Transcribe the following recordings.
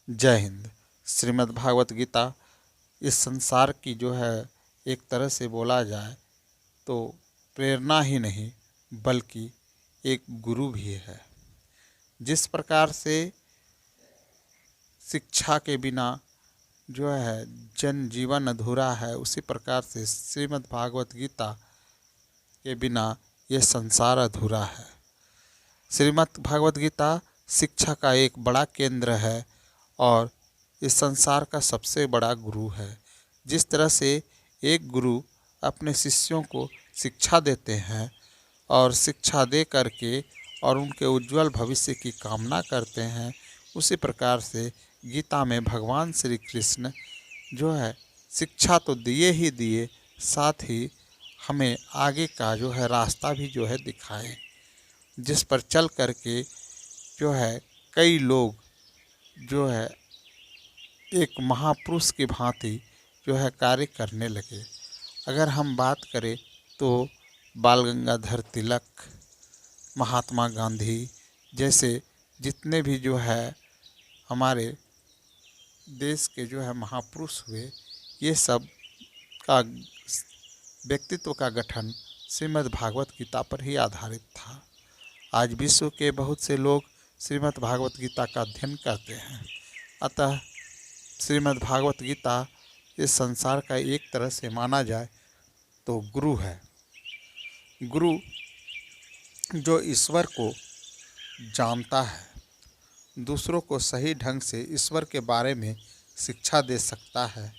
जय हिंद। श्रीमद् भागवत गीता इस संसार की जो है एक तरह से बोला जाए तो प्रेरणा ही नहीं बल्कि एक गुरु भी है। जिस प्रकार से शिक्षा के बिना जो है जन जीवन अधूरा है, उसी प्रकार से श्रीमद् भागवत गीता के बिना ये संसार अधूरा है। श्रीमद् भागवत गीता शिक्षा का एक बड़ा केंद्र है और इस संसार का सबसे बड़ा गुरु है। जिस तरह से एक गुरु अपने शिष्यों को शिक्षा देते हैं और शिक्षा दे करके और उनके उज्जवल भविष्य की कामना करते हैं, उसी प्रकार से गीता में भगवान श्री कृष्ण जो है शिक्षा तो दिए ही दिए, साथ ही हमें आगे का जो है रास्ता भी जो है दिखाए, जिस पर चल करके जो है कई लोग जो है एक महापुरुष की भांति जो है कार्य करने लगे। अगर हम बात करें तो बाल गंगाधर तिलक, महात्मा गांधी जैसे जितने भी जो है हमारे देश के जो है महापुरुष हुए, ये सब का व्यक्तित्व का गठन श्रीमद् भागवत गीता पर ही आधारित था। आज विश्व के बहुत से लोग श्रीमद् भागवत गीता का अध्ययन करते हैं। अतः श्रीमद् भागवत गीता इस संसार का एक तरह से माना जाए तो गुरु है। गुरु जो ईश्वर को जानता है, दूसरों को सही ढंग से ईश्वर के बारे में शिक्षा दे सकता है।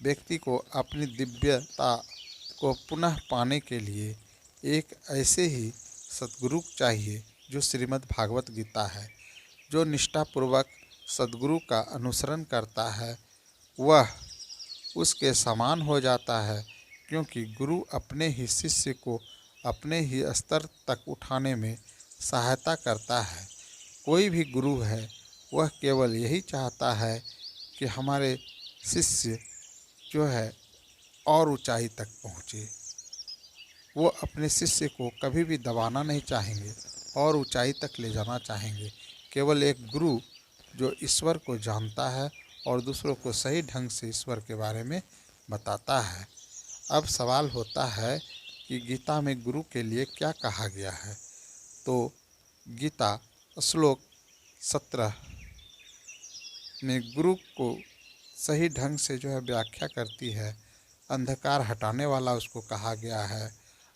व्यक्ति को अपनी दिव्यता को पुनः पाने के लिए एक ऐसे ही सद्गुरु चाहिए जो श्रीमद् भागवत गीता है। जो निष्ठापूर्वक सद्गुरु का अनुसरण करता है वह उसके समान हो जाता है, क्योंकि गुरु अपने ही शिष्य को अपने ही स्तर तक उठाने में सहायता करता है। कोई भी गुरु है वह केवल यही चाहता है कि हमारे शिष्य जो है और ऊंचाई तक पहुँचे। वो अपने शिष्य को कभी भी दबाना नहीं चाहेंगे और ऊंचाई तक ले जाना चाहेंगे। केवल एक गुरु जो ईश्वर को जानता है और दूसरों को सही ढंग से ईश्वर के बारे में बताता है। अब सवाल होता है कि गीता में गुरु के लिए क्या कहा गया है। तो गीता श्लोक 17 में गुरु को सही ढंग से जो है व्याख्या करती है। अंधकार हटाने वाला उसको कहा गया है।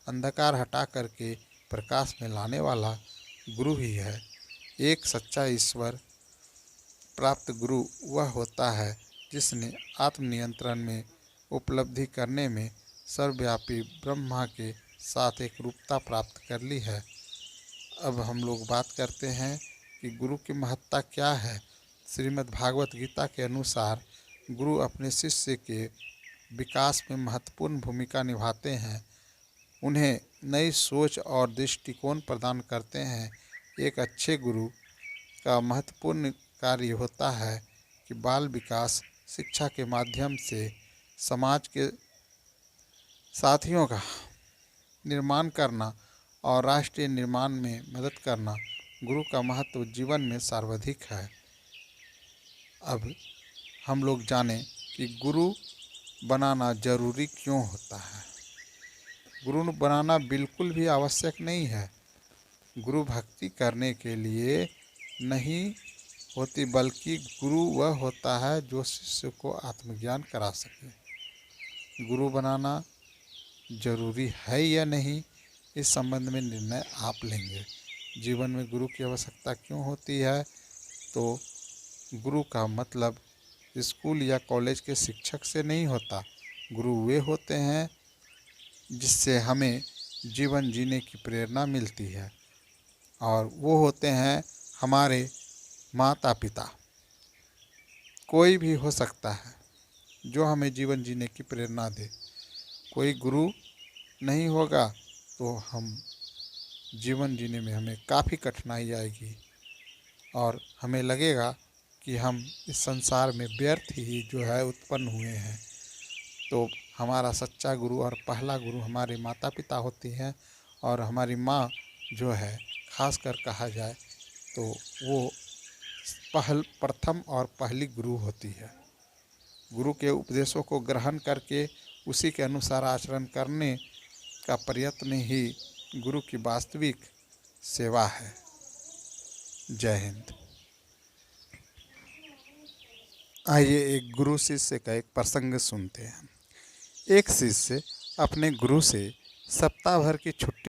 अंधकार हटा करके प्रकाश में लाने वाला गुरु ही है। एक सच्चा ईश्वर प्राप्त गुरु वह होता है जिसने आत्मनियंत्रण में उपलब्धि करने में सर्वव्यापी ब्रह्मा के साथ एक रूपता प्राप्त कर ली है। अब हम लोग बात करते हैं कि गुरु की महत्ता क्या है। श्रीमद् भागवत गीता के अनुसार गुरु अपने शिष्य के विकास में महत्वपूर्ण भूमिका निभाते हैं। उन्हें नई सोच और दृष्टिकोण प्रदान करते हैं। एक अच्छे गुरु का महत्वपूर्ण कार्य होता है कि बाल विकास शिक्षा के माध्यम से समाज के साथियों का निर्माण करना और राष्ट्रीय निर्माण में मदद करना। गुरु का महत्व जीवन में सर्वाधिक है। अब हम लोग जानें कि गुरु बनाना जरूरी क्यों होता है। गुरु बनाना बिल्कुल भी आवश्यक नहीं है। गुरु भक्ति करने के लिए नहीं होती, बल्कि गुरु वह होता है जो शिष्य को आत्मज्ञान करा सके। गुरु बनाना जरूरी है या नहीं, इस संबंध में निर्णय आप लेंगे। जीवन में गुरु की आवश्यकता क्यों होती है, तो गुरु का मतलब स्कूल या कॉलेज के शिक्षक से नहीं होता। गुरु वे होते हैं जिससे हमें जीवन जीने की प्रेरणा मिलती है, और वो होते हैं हमारे माता पिता। कोई भी हो सकता है जो हमें जीवन जीने की प्रेरणा दे। कोई गुरु नहीं होगा तो हम जीवन जीने में हमें काफ़ी कठिनाई आएगी और हमें लगेगा कि हम इस संसार में व्यर्थ ही जो है उत्पन्न हुए हैं। तो हमारा सच्चा गुरु और पहला गुरु हमारे माता पिता होती हैं, और हमारी माँ जो है खासकर कहा जाए तो वो प्रथम और पहली गुरु होती है। गुरु के उपदेशों को ग्रहण करके उसी के अनुसार आचरण करने का प्रयत्न ही गुरु की वास्तविक सेवा है। जय हिंद। आइए एक गुरु शिष्य का एक प्रसंग सुनते हैं। एक शिष्य अपने गुरु से सप्ताह भर की छुट्टी